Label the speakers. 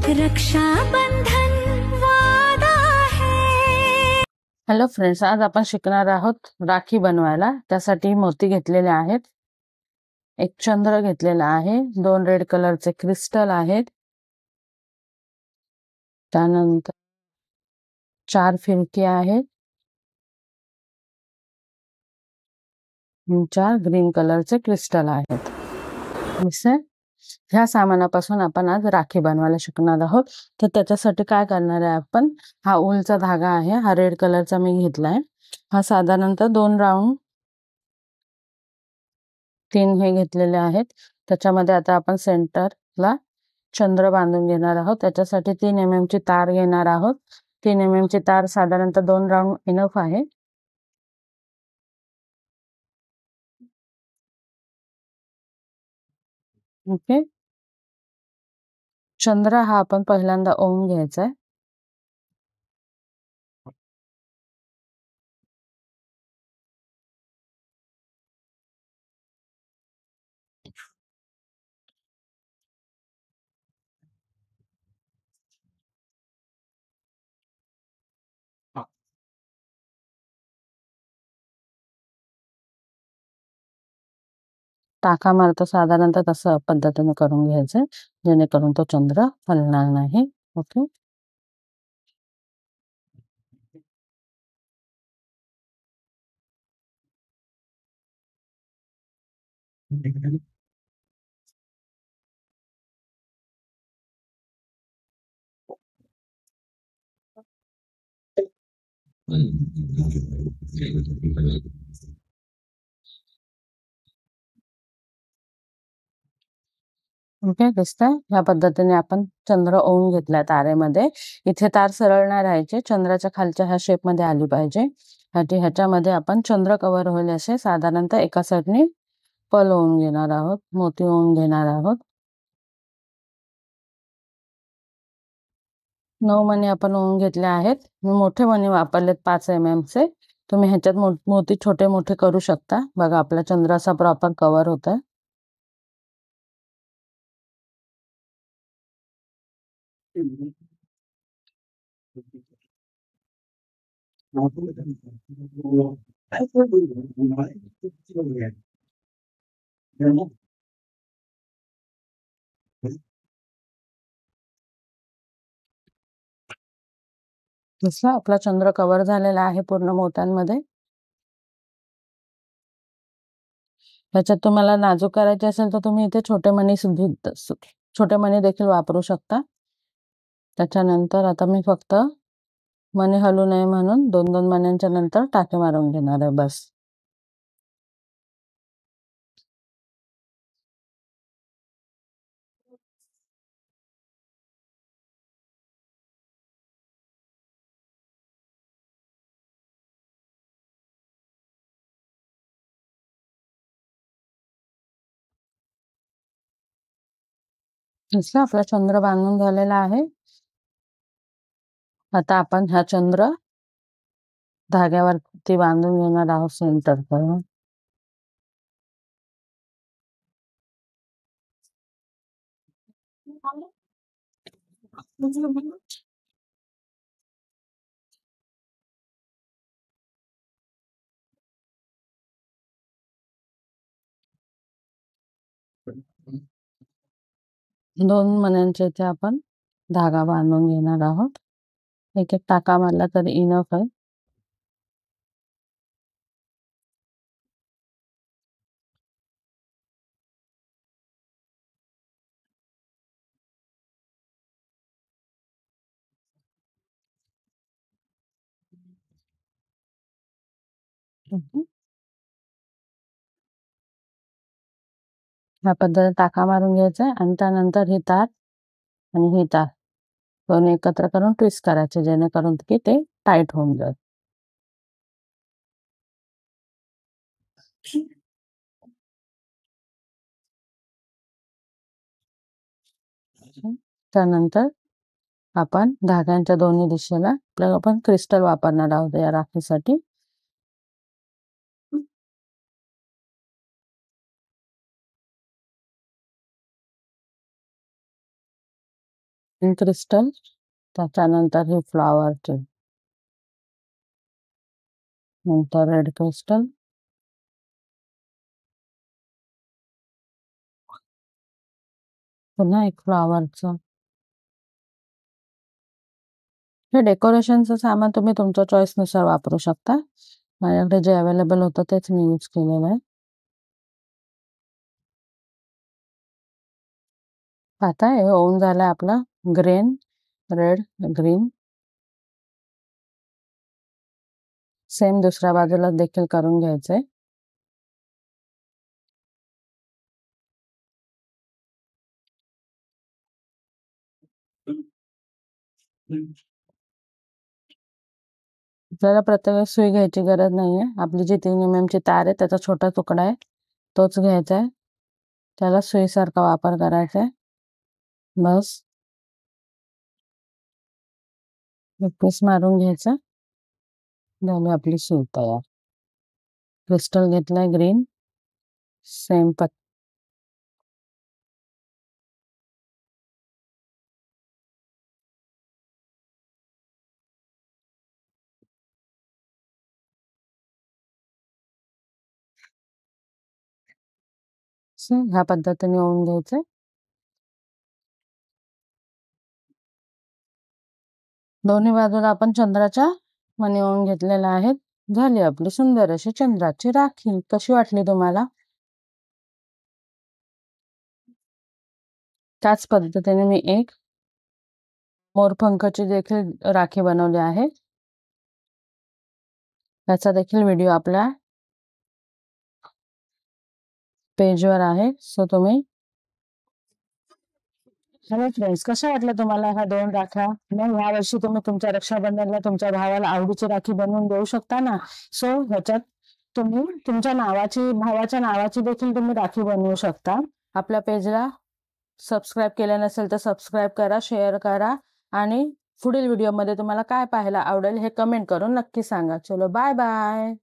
Speaker 1: रक्षाबंधन वादा है।
Speaker 2: Hello friends, आज आपण शिकणार आहोत राखी बनवायला। त्यासाठी मोती घेतलेले आहेत, एक चंद्र घेतलेला आहे, 2 रेड कलरचे क्रिस्टल आहेत, त्यानंतर 4 फिरकी आहेत, 4 ग्रीन कलरचे क्रिस्टल आहेत। ह्या सामानापासून आपण आज राखी बनवायला शिकणार आहोत। तर त्याच्यासाठी काय करणार आहे आपण, हा ऊलचा धागा आहे, हा रेड कलरचा मी घेतलाय। हा साधारणतः 2 राऊंड 3 हे घेतलेले आहेत। त्याच्यामध्ये आता आपण सेंटरला चंद्र बांधून घेणार आहोत। त्याच्यासाठी 3 mm ची तार घेणार आहोत। 3 mm ची तार साधारणतः 2 राऊंड इनफ आहे। ओके, चंद्र हा आपण पहिल्यांदा ओवून घ्यायचा आहे। टाका मारतो साधारणतः तसं पद्धतीने करून घ्यायचं, जेणेकरून तो चंद्र हलणार नाही। ओके, ओके दिसतंय। ह्या पद्धतीने आपण चंद्र ओवून घेतला तारेमध्ये। इथे तार सरळ नाही राहायची, चंद्राच्या खालच्या ह्या शेप मध्ये आली पाहिजे। ह्याच्यामध्ये आपण चंद्र कव्हर होईल असे साधारणतः एका साईडने पल ओवून घेणार आहोत, मोती ओवून घेणार आहोत। 9 मणी आपण ओवून घेतले आहेत। मी मोठे मणी वापरलेत 5 mm चे। तुम्ही ह्याच्यात मोती छोटे मोठे करू शकता। बघा, आपला चंद्र असा प्रॉपर कव्हर होतोय। दिसला, आपला चंद्र कव्हर झालेला आहे पूर्ण मोत्यांमध्ये। त्याच्यात तुम्हाला नाजूक करायचे असेल तर तुम्ही इथे छोटे मणी देखील वापरू शकता। त्याच्यानंतर आता मी फक्त मणी हलू नये म्हणून 2-2 मण्यांच्या नंतर टाके मारून घेणार आहे, बस। दिसला, आपला चंद्र बांधून झालेला आहे। आता आपण हा चंद्र धाग्यावरती बांधून घेणार आहोत सेंटर करून। दोन मण्यांच्या इथे आपण धागा बांधून घेणार आहोत। एक एक टाका मारला तरी इनफ आहे। ह्या पद्धतीने टाका मारून घ्यायचा आणि त्यानंतर ही तार आणि ही तार दोन्ही एकत्र करून ट्विस्ट करायचे, जेणेकरून की ते टाईट होऊन जाईल। त्यानंतर आपण धाग्यांच्या दोन्ही दिशेला आपण क्रिस्टल वापरणार आहोत या राखीसाठी। पिंक क्रिस्टल, त्याच्यानंतर ही फ्लॉवरची, नंतर रेड क्रिस्टल, पुन्हा एक फ्लॉवरचं. हे डेकोरेशनचं सामान तुम्ही तुमच्या चॉईसनुसार वापरू शकता. माझ्याकडे जे अवेलेबल होतं तेच मी यूज केलेलं आहे. आता हे होऊन झालंय आपला ग्रीन, रेड, ग्रीन. सेम दुसऱ्या बाजूला देखील करून घ्यायचंय. आपल्याला प्रत्येक वेळेस सुई घ्यायची गरज नाहीये. आपली जी 3 mm ची तार आहे त्याचा छोटा तुकडा आहे तोच घ्यायचा आहे. त्याला सुईसारखा वापर करायचा आहे. बस एक पीस मारून घ्यायचा. झाली आपली सुई तयार. क्रिस्टल घेतलाय ग्रीन, सेम ह्या पद्धतीने होऊन घ्यायचं. दोन्ही बाजूला आपण चंद्राच्या मणी ओवून घेतलेल्या आहेत. झाली आपली सुंदर अशी चंद्राची राखी. कशी वाटली तुम्हाला? त्याच पद्धतीने मी एक मोरपंखाची देखील राखी बनवली आहे. त्याचा देखील व्हिडिओ आपल्या पेजवर आहे. सो तुम्ही. हॅलो फ्रेंड्स, कशा वाटल्या तुम्हाला ह्या 2 राख्या? मग यावर्षी तुम्ही तुमच्या रक्षाबंधनला तुमच्या भावाला आवडीची राखी बनवून देऊ शकता ना. सो ह्याच्यात तुम्ही तुमच्या नावाची, भावाच्या नावाची देखील तुम्ही राखी बनवू शकता. आपल्या पेजला सबस्क्राईब केलं नसेल तर सबस्क्राईब करा, शेअर करा आणि पुढील व्हिडिओमध्ये तुम्हाला काय पाहायला आवडेल हे कमेंट करून नक्की सांगा. चलो बाय बाय.